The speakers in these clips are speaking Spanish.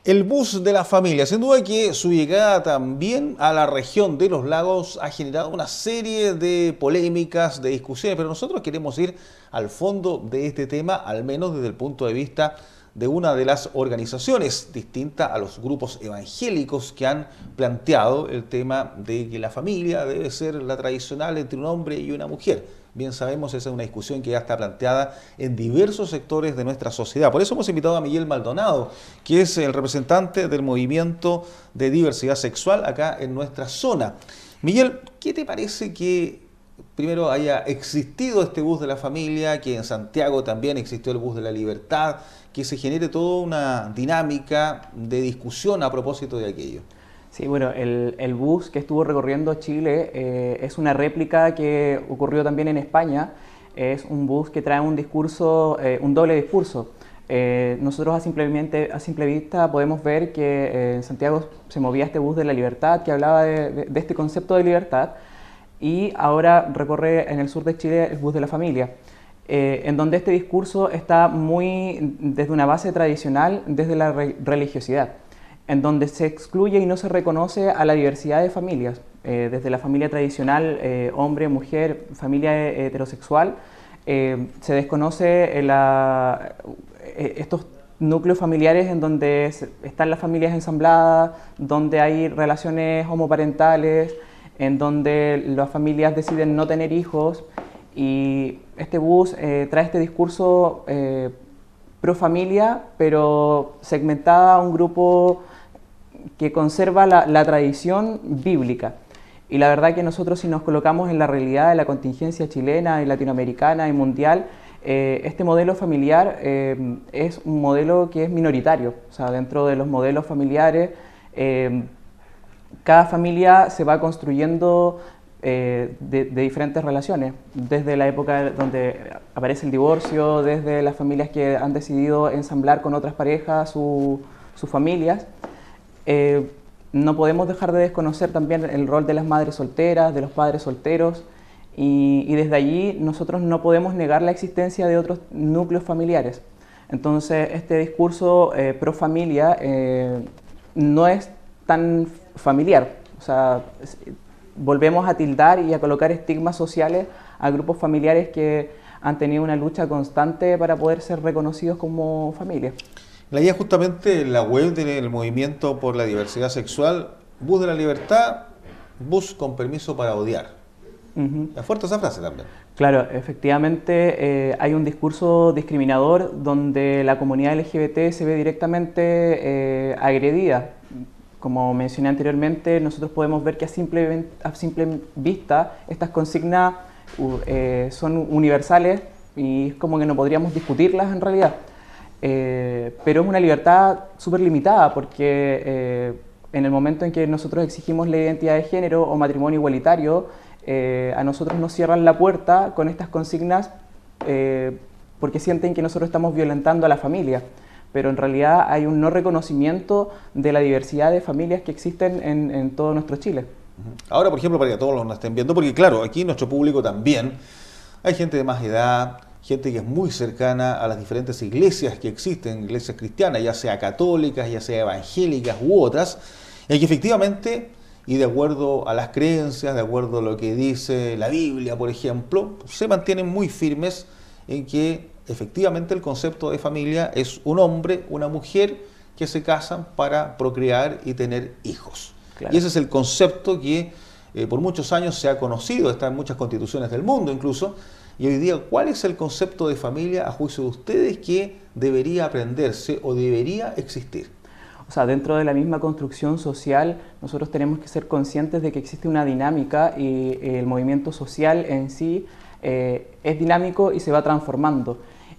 El bus de la familia, sin duda que su llegada también a la región de los lagos ha generado una serie de polémicas, de discusiones, pero nosotros queremos ir al fondo de este tema, al menos desde el punto de vista de una de las organizaciones distinta a los grupos evangélicos que han planteado el tema de que la familia debe ser la tradicional entre un hombre y una mujer. Bien sabemos, esa es una discusión que ya está planteada en diversos sectores de nuestra sociedad. Por eso hemos invitado a Miguel Maldonado, que es el representante del movimiento de diversidad sexual acá en nuestra zona. Miguel, ¿qué te parece que primero haya existido este bus de la familia, que en Santiago también existió el bus de la libertad, que se genere toda una dinámica de discusión a propósito de aquello? Sí, bueno, el bus que estuvo recorriendo Chile es una réplica que ocurrió también en España. Es un bus que trae un discurso, un doble discurso. Nosotros a simple vista podemos ver que en Santiago se movía este bus de la libertad, que hablaba de este concepto de libertad, y ahora recorre en el sur de Chile el bus de la familia, en donde este discurso está muy desde una base tradicional, desde la religiosidad, en donde se excluye y no se reconoce a la diversidad de familias, desde la familia tradicional, hombre, mujer, familia heterosexual, se desconoce estos núcleos familiares en donde están las familias ensambladas, donde hay relaciones homoparentales, en donde las familias deciden no tener hijos, y este bus trae este discurso pro familia, pero segmentada a un grupo que conserva la tradición bíblica. Y la verdad que nosotros, si nos colocamos en la realidad de la contingencia chilena y latinoamericana y mundial, este modelo familiar es un modelo que es minoritario. O sea, dentro de los modelos familiares, cada familia se va construyendo de diferentes relaciones, desde la época donde aparece el divorcio, desde las familias que han decidido ensamblar con otras parejas sus familias. No podemos dejar de desconocer también el rol de las madres solteras, de los padres solteros, y desde allí nosotros no podemos negar la existencia de otros núcleos familiares. Entonces, este discurso pro familia no es tan familiar. O sea, volvemos a tildar y a colocar estigmas sociales a grupos familiares que han tenido una lucha constante para poder ser reconocidos como familia. Leía justamente en la web del Movimiento por la Diversidad Sexual, bus de la libertad, bus con permiso para odiar. Es fuerte esa frase también. Claro, efectivamente hay un discurso discriminador donde la comunidad LGBT se ve directamente agredida. Como mencioné anteriormente, nosotros podemos ver que a simple vista estas consignas son universales y es como que no podríamos discutirlas en realidad. Pero es una libertad súper limitada porque en el momento en que nosotros exigimos la identidad de género o matrimonio igualitario, a nosotros nos cierran la puerta con estas consignas porque sienten que nosotros estamos violentando a la familia. Pero en realidad hay un no reconocimiento de la diversidad de familias que existen en todo nuestro Chile. Ahora, por ejemplo, para que todos nos estén viendo, porque claro, aquí en nuestro público también hay gente de más edad, gente que es muy cercana a las diferentes iglesias que existen, iglesias cristianas, ya sea católicas, ya sea evangélicas u otras, y que efectivamente, y de acuerdo a las creencias, de acuerdo a lo que dice la Biblia, por ejemplo, se mantienen muy firmes en que efectivamente el concepto de familia es un hombre, una mujer que se casan para procrear y tener hijos. Claro. Y ese es el concepto que por muchos años se ha conocido, está en muchas constituciones del mundo incluso. Y hoy día, ¿cuál es el concepto de familia a juicio de ustedes que debería aprenderse o debería existir? O sea, dentro de la misma construcción social, nosotros tenemos que ser conscientes de que existe una dinámica y el movimiento social en sí es dinámico y se va transformando.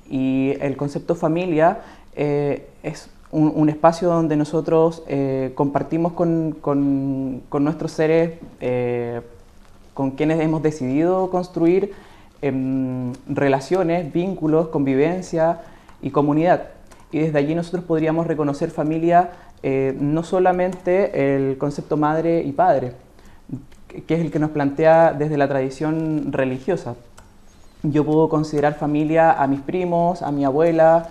Y el concepto familia es un espacio donde nosotros compartimos con nuestros seres, con quienes hemos decidido construir relaciones, vínculos, convivencia y comunidad. Y desde allí nosotros podríamos reconocer familia, no solamente el concepto madre y padre, que es el que nos plantea desde la tradición religiosa. Yo puedo considerar familia a mis primos, a mi abuela,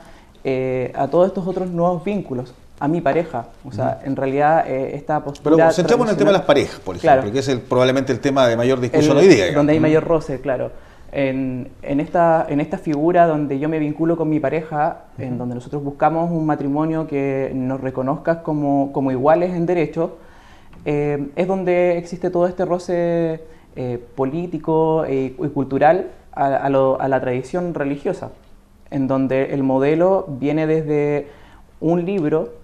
a todos estos otros nuevos vínculos. a mi pareja. O sea, en realidad esta postura... Pero centramos en el tema de las parejas, por ejemplo, claro, que es probablemente el tema de mayor discusión hoy día. Donde hay mayor roce, claro. En esta figura donde yo me vinculo con mi pareja, en donde nosotros buscamos un matrimonio que nos reconozca como iguales en derecho, es donde existe todo este roce político y cultural a la tradición religiosa, en donde el modelo viene desde un libro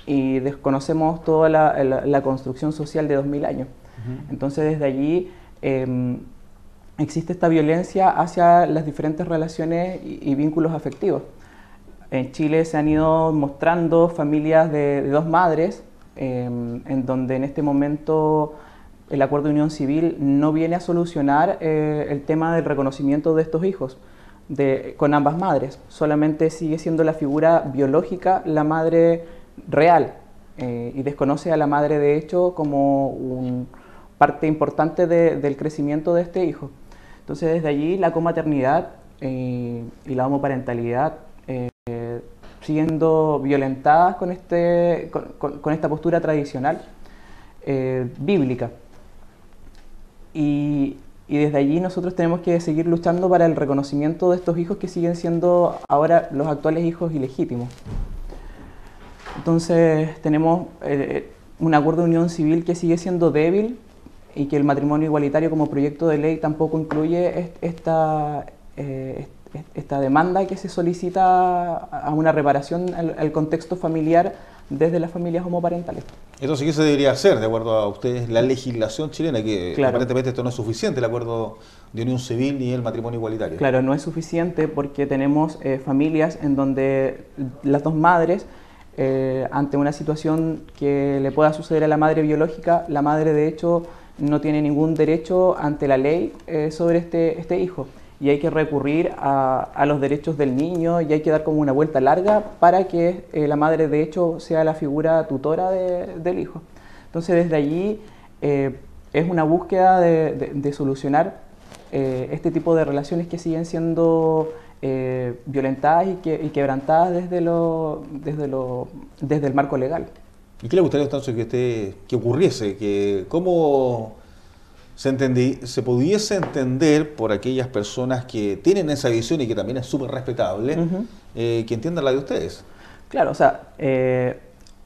y desconocemos toda la construcción social de 2000 años. Entonces desde allí existe esta violencia hacia las diferentes relaciones y vínculos afectivos. En Chile se han ido mostrando familias de dos madres, en donde en este momento el acuerdo de unión civil no viene a solucionar el tema del reconocimiento de estos hijos con ambas madres. Solamente sigue siendo la figura biológica la madre real, y desconoce a la madre de hecho como una parte importante del crecimiento de este hijo. Entonces desde allí la comaternidad y la homoparentalidad siendo violentadas con esta postura tradicional bíblica. Y desde allí nosotros tenemos que seguir luchando para el reconocimiento de estos hijos que siguen siendo ahora los actuales hijos ilegítimos. Entonces tenemos un acuerdo de unión civil que sigue siendo débil y que el matrimonio igualitario como proyecto de ley tampoco incluye esta demanda que se solicita a una reparación al contexto familiar desde las familias homoparentales. Eso sí que se debería hacer, de acuerdo a ustedes, la legislación chilena, que claro, aparentemente esto no es suficiente, el acuerdo de unión civil ni el matrimonio igualitario. Claro, no es suficiente porque tenemos familias en donde las dos madres, ante una situación que le pueda suceder a la madre biológica, la madre de hecho no tiene ningún derecho ante la ley sobre este hijo. Y hay que recurrir a los derechos del niño y hay que dar como una vuelta larga para que la madre de hecho sea la figura tutora del hijo. Entonces desde allí es una búsqueda de solucionar este tipo de relaciones que siguen siendo violentadas y quebrantadas desde el marco legal. ¿Y qué le gustaría entonces que ocurriese? ¿Cómo se pudiese entender por aquellas personas que tienen esa visión y que también es súper respetable, que entiendan la de ustedes? Claro, o sea,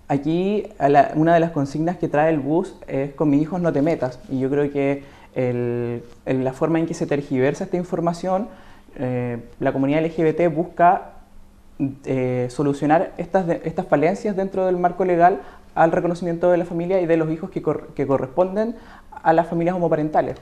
aquí una de las consignas que trae el bus es con mis hijos no te metas, y yo creo que la forma en que se tergiversa esta información, la comunidad LGBT busca solucionar estas falencias dentro del marco legal al reconocimiento de la familia y de los hijos que corresponden a las familias homoparentales.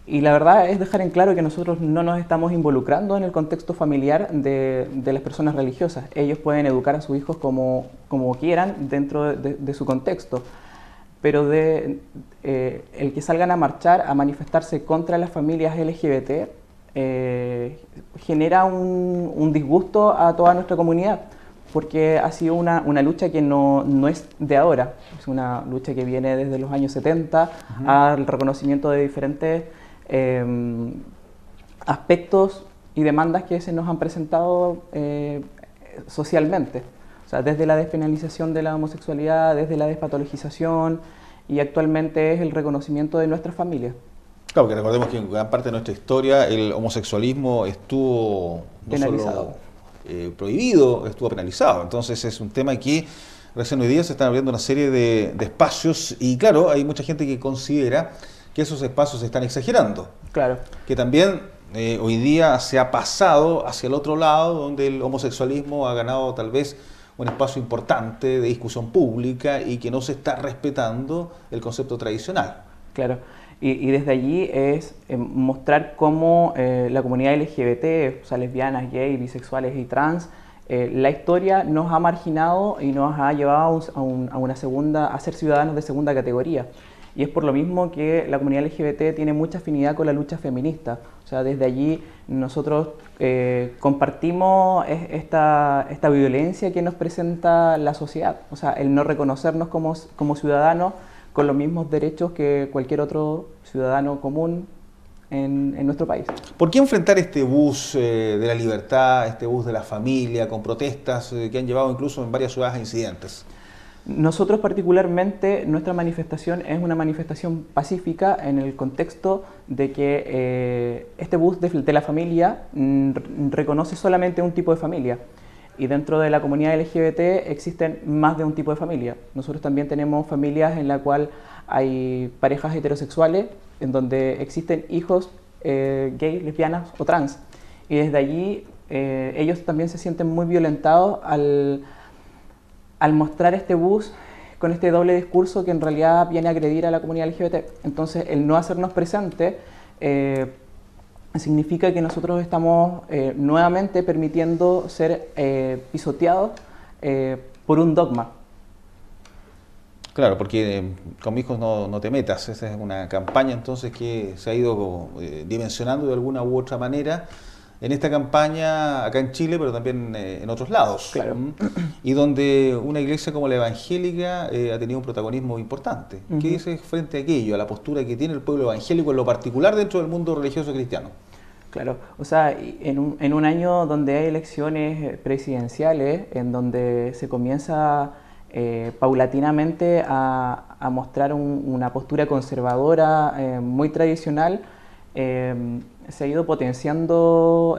Y la verdad es dejar en claro que nosotros no nos estamos involucrando en el contexto familiar de las personas religiosas. Ellos pueden educar a sus hijos como quieran dentro de su contexto, pero el que salgan a marchar, a manifestarse contra las familias LGBT, genera un disgusto a toda nuestra comunidad, porque ha sido una lucha que no es de ahora, es una lucha que viene desde los años 70 al reconocimiento de diferentes aspectos y demandas que se nos han presentado socialmente. O sea, desde la despenalización de la homosexualidad, desde la despatologización, y actualmente es el reconocimiento de nuestras familias. Claro, que recordemos que en gran parte de nuestra historia el homosexualismo estuvo no penalizado. Solo prohibido, estuvo penalizado. Entonces es un tema que recién hoy día se están abriendo una serie de espacios y claro, hay mucha gente que considera que esos espacios se están exagerando. Claro. Que también hoy día se ha pasado hacia el otro lado, donde el homosexualismo ha ganado tal vez un espacio importante de discusión pública y que no se está respetando el concepto tradicional. Claro. Y desde allí es mostrar cómo la comunidad LGBT, o sea, lesbianas, gays, bisexuales y trans, la historia nos ha marginado y nos ha llevado a ser ciudadanos de segunda categoría. Y es por lo mismo que la comunidad LGBT tiene mucha afinidad con la lucha feminista. O sea, desde allí nosotros compartimos esta violencia que nos presenta la sociedad. O sea, el no reconocernos como ciudadanos con los mismos derechos que cualquier otro ciudadano común en nuestro país. ¿Por qué enfrentar este bus de la libertad, este bus de la familia, con protestas que han llevado incluso en varias ciudades a incidentes? Nosotros particularmente, nuestra manifestación es una manifestación pacífica en el contexto de que este bus de la familia reconoce solamente un tipo de familia. Y dentro de la comunidad LGBT existen más de un tipo de familia. Nosotros también tenemos familias en la cual hay parejas heterosexuales, en donde existen hijos gays, lesbianas o trans. Y desde allí ellos también se sienten muy violentados al mostrar este bus con este doble discurso que en realidad viene a agredir a la comunidad LGBT. Entonces, el no hacernos presente significa que nosotros estamos nuevamente permitiendo ser pisoteados por un dogma. Claro, porque con mis hijos no te metas. Esa es una campaña entonces que se ha ido dimensionando de alguna u otra manera en esta campaña acá en Chile, pero también en otros lados. Claro. Y donde una iglesia como la evangélica ha tenido un protagonismo importante. ¿Qué dices frente a aquello, a la postura que tiene el pueblo evangélico en lo particular dentro del mundo religioso cristiano? Claro, o sea, en un año donde hay elecciones presidenciales, en donde se comienza paulatinamente a mostrar una postura conservadora muy tradicional, se ha ido potenciando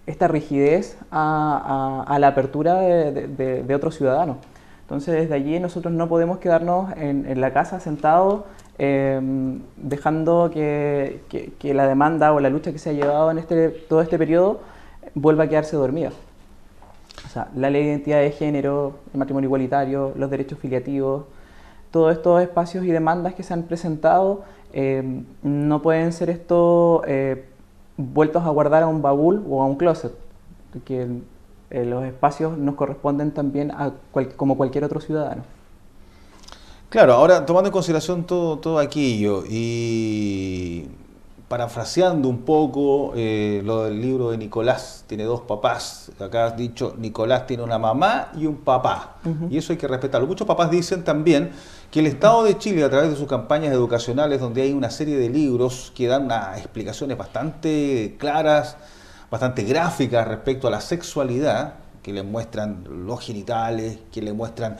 esta rigidez a la apertura de otros ciudadanos. Entonces, desde allí nosotros no podemos quedarnos en la casa sentados dejando que la demanda o la lucha que se ha llevado en todo este periodo vuelva a quedarse dormida. O sea, la ley de identidad de género, el matrimonio igualitario, los derechos filiativos, todos estos espacios y demandas que se han presentado no pueden ser vueltos a guardar a un baúl o a un closet, porque los espacios nos corresponden también como cualquier otro ciudadano. Claro, ahora tomando en consideración todo aquello y parafraseando un poco lo del libro de Nicolás, tiene dos papás. Acá has dicho, Nicolás tiene una mamá y un papá. Y eso hay que respetarlo. Muchos papás dicen también que el Estado de Chile, a través de sus campañas educacionales, donde hay una serie de libros que dan unas explicaciones bastante claras, bastante gráficas respecto a la sexualidad, que les muestran los genitales, que les muestran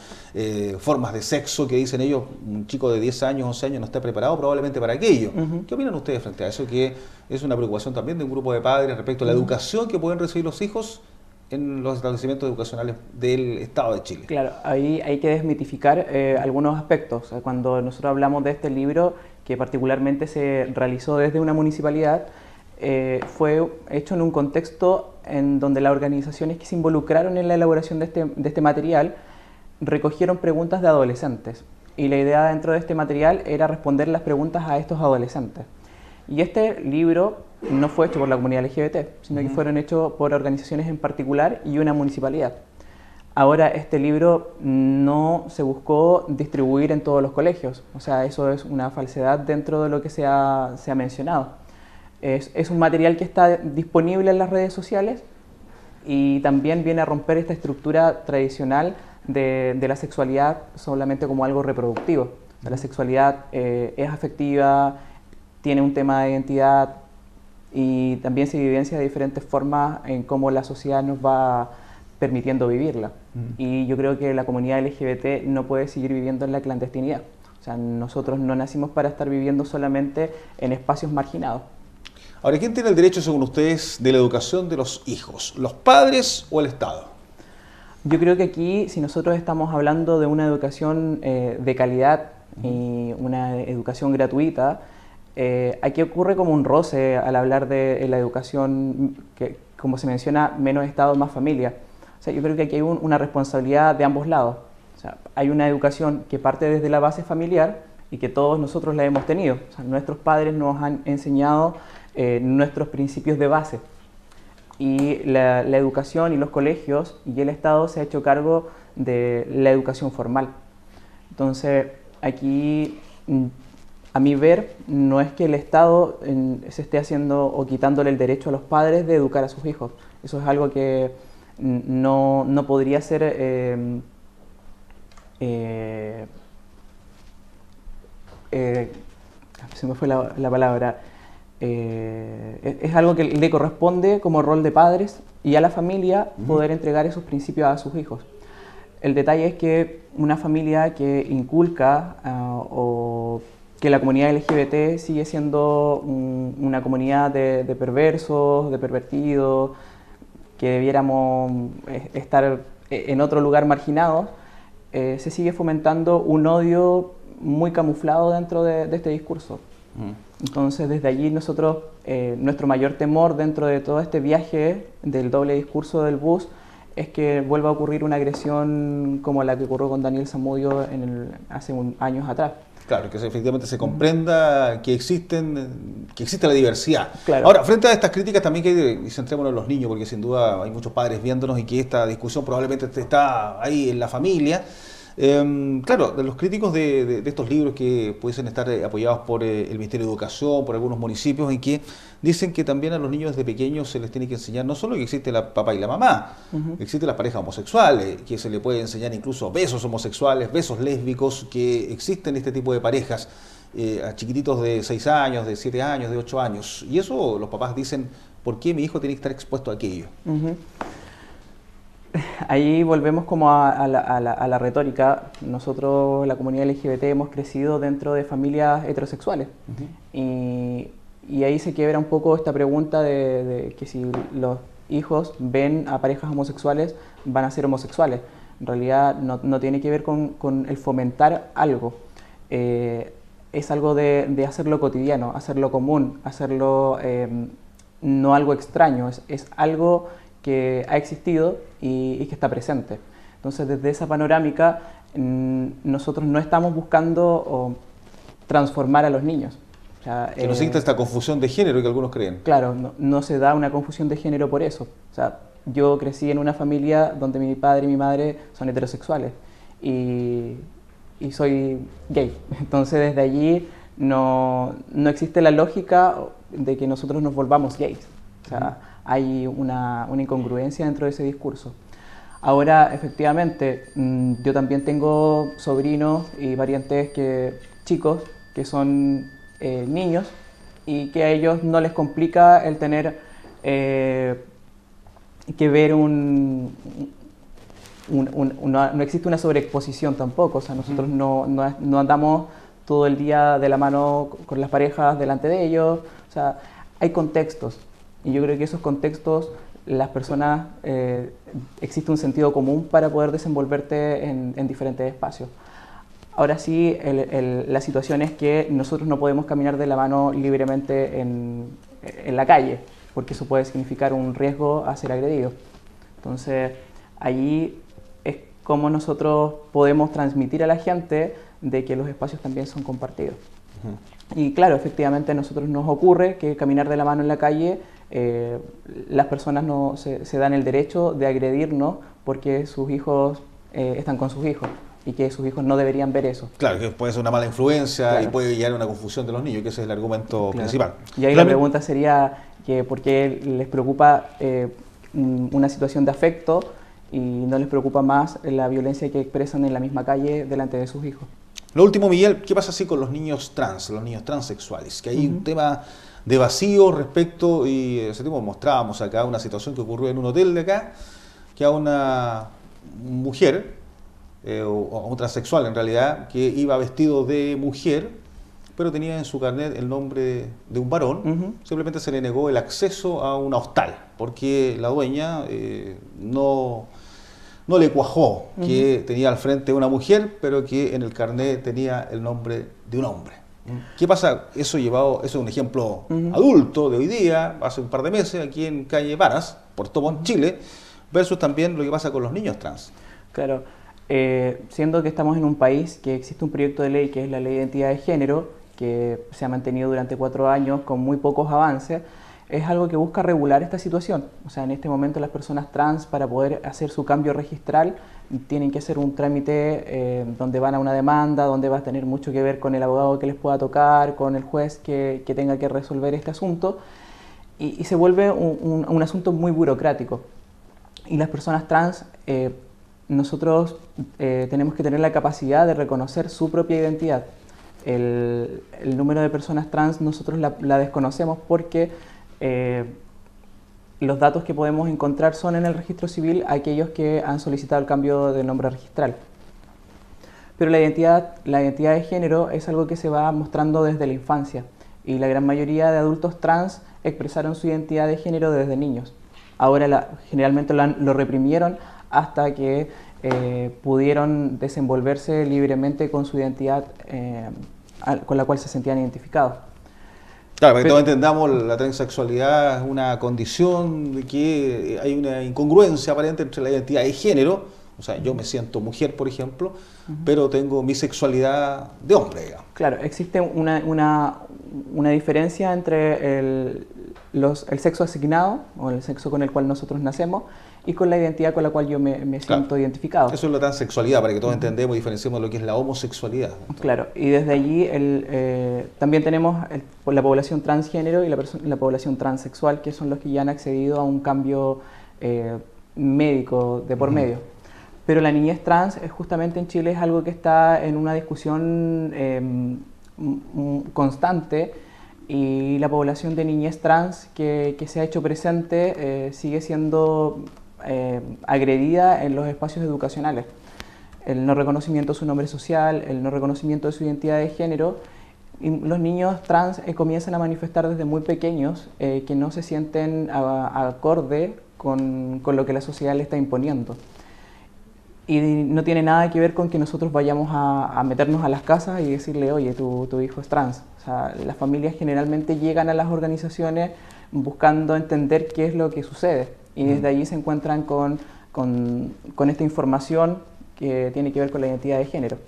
formas de sexo, que dicen ellos, un chico de 10 años, 11 años no está preparado probablemente para aquello. ¿Qué opinan ustedes frente a eso? Que es una preocupación también de un grupo de padres respecto a la educación que pueden recibir los hijos en los establecimientos educacionales del Estado de Chile. Claro, ahí hay que desmitificar algunos aspectos. O sea, cuando nosotros hablamos de este libro, que particularmente se realizó desde una municipalidad, fue hecho en un contexto en donde las organizaciones que se involucraron en la elaboración de este material recogieron preguntas de adolescentes. Y la idea dentro de este material era responder las preguntas a estos adolescentes. Y este libro no fue hecho por la comunidad LGBT, sino que fueron hechos por organizaciones en particular y una municipalidad. Ahora, este libro no se buscó distribuir en todos los colegios. O sea, eso es una falsedad dentro de lo que se ha mencionado. Es un material que está disponible en las redes sociales y también viene a romper esta estructura tradicional de la sexualidad solamente como algo reproductivo. O sea, la sexualidad es afectiva, tiene un tema de identidad y también se evidencia de diferentes formas en cómo la sociedad nos va permitiendo vivirla. Y yo creo que la comunidad LGBT no puede seguir viviendo en la clandestinidad. O sea, nosotros no nacimos para estar viviendo solamente en espacios marginados. Ahora, ¿quién tiene el derecho, según ustedes, de la educación de los hijos? ¿Los padres o el Estado? Yo creo que aquí, si nosotros estamos hablando de una educación de calidad y una educación gratuita, aquí ocurre como un roce al hablar de la educación que, como se menciona, menos Estado, más familia. O sea, yo creo que aquí hay una responsabilidad de ambos lados. O sea, hay una educación que parte desde la base familiar y que todos nosotros la hemos tenido. O sea, nuestros padres nos han enseñado nuestros principios de base. Y la educación y los colegios y el Estado se ha hecho cargo de la educación formal. Entonces, aquí, a mi ver, no es que el Estado se esté haciendo o quitándole el derecho a los padres de educar a sus hijos. Eso es algo que no podría ser se me fue la palabra. es algo que le corresponde como rol de padres y a la familia poder entregar esos principios a sus hijos. El detalle es que una familia que inculca o que la comunidad LGBT sigue siendo una comunidad de perversos, de pervertidos, que debiéramos estar en otro lugar marginados, se sigue fomentando un odio muy camuflado dentro de este discurso. Entonces, desde allí nosotros, nuestro mayor temor dentro de todo este viaje del doble discurso del bus es que vuelva a ocurrir una agresión como la que ocurrió con Daniel Zamudio hace años atrás. Claro, que efectivamente se comprenda que existe la diversidad. Claro. Ahora, frente a estas críticas también y centrémonos en los niños, porque sin duda hay muchos padres viéndonos y que esta discusión probablemente está ahí en la familia. Claro, de los críticos de estos libros que pudiesen estar apoyados por el Ministerio de Educación, por algunos municipios, en que dicen que también a los niños desde pequeños se les tiene que enseñar no solo que existe la papá y la mamá, que existen las parejas homosexuales, que se le puede enseñar incluso besos homosexuales, besos lésbicos, que existen este tipo de parejas a chiquititos de 6 años, de 7 años, de 8 años. Y eso los papás dicen, ¿por qué mi hijo tiene que estar expuesto a aquello? Ahí volvemos como a la retórica. Nosotros, la comunidad LGBT, hemos crecido dentro de familias heterosexuales. Y ahí se quiebra un poco esta pregunta de que si los hijos ven a parejas homosexuales, van a ser homosexuales. En realidad no tiene que ver con el fomentar algo. Es algo de hacerlo cotidiano, hacerlo común, hacerlo no algo extraño, es algo que ha existido y que está presente. Entonces, desde esa panorámica, nosotros no estamos buscando transformar a los niños. O sea, que no existe esta confusión de género que algunos creen. Claro, no se da una confusión de género por eso. O sea, yo crecí en una familia donde mi padre y mi madre son heterosexuales y soy gay. Entonces, desde allí no existe la lógica de que nosotros nos volvamos gays. O sea, hay una incongruencia dentro de ese discurso. Ahora, efectivamente, yo también tengo sobrinos y parientes chicos que son niños y que a ellos no les complica el tener que ver no existe una sobreexposición tampoco. O sea, nosotros no andamos todo el día de la mano con las parejas delante de ellos. O sea, hay contextos. Y yo creo que esos contextos, las personas, existe un sentido común para poder desenvolverte en diferentes espacios. Ahora sí, la situación es que nosotros no podemos caminar de la mano libremente en la calle, porque eso puede significar un riesgo a ser agredido. Entonces, allí es como nosotros podemos transmitir a la gente de que los espacios también son compartidos. Y claro, efectivamente a nosotros nos ocurre que caminar de la mano en la calle, las personas no se dan el derecho de agredirnos porque sus hijos están con sus hijos y que sus hijos no deberían ver eso. Claro, que puede ser una mala influencia y puede llegar a una confusión de los niños, que ese es el argumento principal. Y ahí la pregunta sería que por qué les preocupa una situación de afecto y no les preocupa más la violencia que expresan en la misma calle delante de sus hijos. Lo último, Miguel, ¿qué pasa así con los niños trans, los niños transexuales? Que hay un tema de vacío respecto, y ese tiempo mostrábamos acá una situación que ocurrió en un hotel de acá, que a una mujer, o un transexual en realidad, que iba vestido de mujer, pero tenía en su carnet el nombre de un varón, simplemente se le negó el acceso a una hostal, porque la dueña no le cuajó que tenía al frente una mujer, pero que en el carnet tenía el nombre de un hombre. ¿Qué pasa? Eso es un ejemplo adulto de hoy día, hace un par de meses, aquí en calle Varas, Puerto Montt, Chile, versus también lo que pasa con los niños trans. Claro, siendo que estamos en un país que existe un proyecto de ley que es la Ley de Identidad de Género, que se ha mantenido durante 4 años con muy pocos avances, es algo que busca regular esta situación. O sea, en este momento las personas trans, para poder hacer su cambio registral, tienen que hacer un trámite donde van a una demanda, donde va a tener mucho que ver con el abogado que les pueda tocar, con el juez que tenga que resolver este asunto, y se vuelve un asunto muy burocrático. Y las personas trans, nosotros tenemos que tener la capacidad de reconocer su propia identidad. El número de personas trans nosotros la desconocemos porque los datos que podemos encontrar son en el registro civil aquellos que han solicitado el cambio de nombre registral. Pero la identidad de género es algo que se va mostrando desde la infancia y la gran mayoría de adultos trans expresaron su identidad de género desde niños. Ahora generalmente lo reprimieron hasta que pudieron desenvolverse libremente con su identidad con la cual se sentían identificados. Claro, para que todos entendamos, la transexualidad es una condición de que hay una incongruencia aparente entre la identidad de género. O sea, yo me siento mujer, por ejemplo, pero tengo mi sexualidad de hombre, digamos. Claro, existe una diferencia entre el sexo asignado, o el sexo con el cual nosotros nacemos, y con la identidad con la cual yo me siento identificado. Eso es la transexualidad, para que todos entendemos y diferenciemos lo que es la homosexualidad. Claro, y desde allí también tenemos la población transgénero y la población transexual, que son los que ya han accedido a un cambio médico de por medio. Pero la niñez trans, justamente en Chile, es algo que está en una discusión constante, y la población de niñez trans que se ha hecho presente sigue siendo agredida en los espacios educacionales. El no reconocimiento de su nombre social, el no reconocimiento de su identidad de género, y los niños trans comienzan a manifestar desde muy pequeños que no se sienten acorde con lo que la sociedad le está imponiendo. Y no tiene nada que ver con que nosotros vayamos a meternos a las casas y decirle, oye, tu hijo es trans. O sea, las familias generalmente llegan a las organizaciones buscando entender qué es lo que sucede. Y desde allí se encuentran con esta información que tiene que ver con la identidad de género.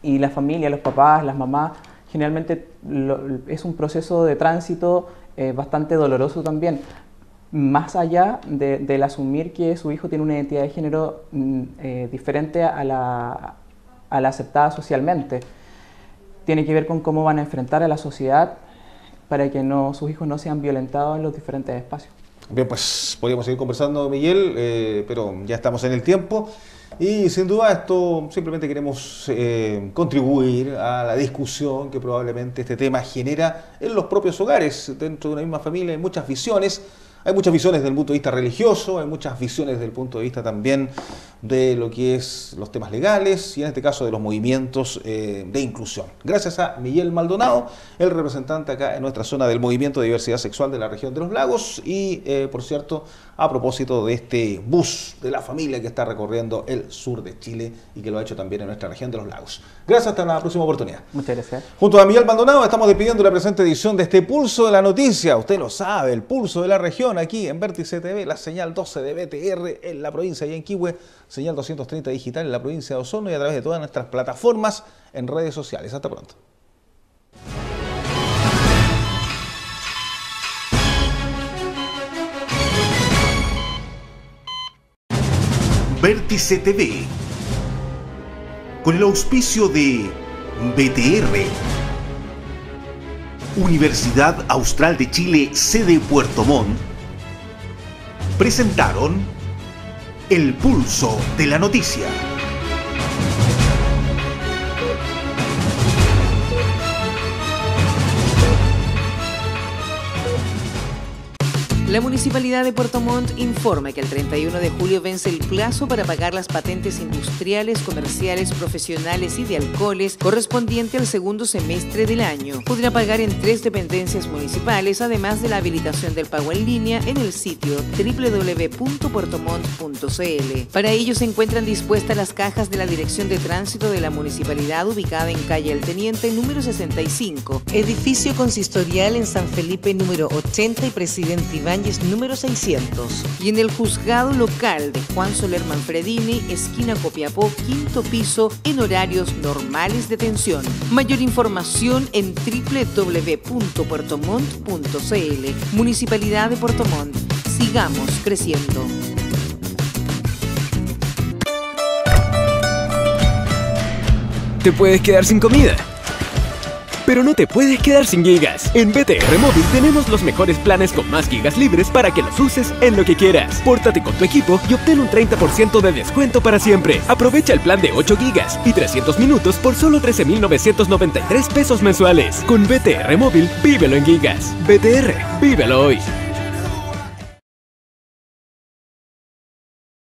Y la familia, los papás, las mamás, generalmente es un proceso de tránsito bastante doloroso también. Más allá del asumir que su hijo tiene una identidad de género diferente a la aceptada socialmente. Tiene que ver con cómo van a enfrentar a la sociedad para que sus hijos no sean violentados en los diferentes espacios. Bien, pues podríamos seguir conversando, Miguel, pero ya estamos en el tiempo. Y sin duda esto simplemente queremos contribuir a la discusión que probablemente este tema genera en los propios hogares. Dentro de una misma familia hay muchas visiones. Hay muchas visiones desde el punto de vista religioso, hay muchas visiones desde el punto de vista también de lo que es los temas legales y en este caso de los movimientos de inclusión. Gracias a Miguel Maldonado, el representante acá en nuestra zona del Movimiento de Diversidad Sexual de la región de los Lagos y, por cierto, a propósito de este bus de la familia que está recorriendo el sur de Chile y que lo ha hecho también en nuestra región de los Lagos. Gracias, hasta la próxima oportunidad. Muchas gracias. Junto a Miguel Maldonado estamos despidiendo la presente edición de este Pulso de la Noticia. Usted lo sabe, el pulso de la región aquí en Vértice TV, la señal 12 de BTR en la provincia de Yanquihue, señal 230 digital en la provincia de Osorno y a través de todas nuestras plataformas en redes sociales. Hasta pronto. Vértice TV, con el auspicio de BTR, Universidad Austral de Chile, sede Puerto Montt, presentaron el Pulso de la Noticia. La Municipalidad de Puerto Montt informa que el 31 de julio vence el plazo para pagar las patentes industriales, comerciales, profesionales y de alcoholes correspondiente al segundo semestre del año. Podrá pagar en 3 dependencias municipales, además de la habilitación del pago en línea en el sitio www.puertomont.cl. Para ello se encuentran dispuestas las cajas de la Dirección de Tránsito de la Municipalidad ubicada en calle El Teniente número 65, edificio consistorial en San Felipe número 80 y Presidente Ibáñez número 600, y en el juzgado local de Juan Soler Manfredini, esquina Copiapó, 5º piso, en horarios normales de atención. Mayor información en www.puertomont.cl. Municipalidad de Puerto Montt. Sigamos creciendo. Te puedes quedar sin comida. pero no te puedes quedar sin gigas. En BTR Móvil tenemos los mejores planes con más gigas libres para que los uses en lo que quieras. Pórtate con tu equipo y obtén un 30% de descuento para siempre. Aprovecha el plan de 8 gigas y 300 minutos por solo 13.993 pesos mensuales. Con BTR Móvil, vívelo en gigas. BTR, vívelo hoy.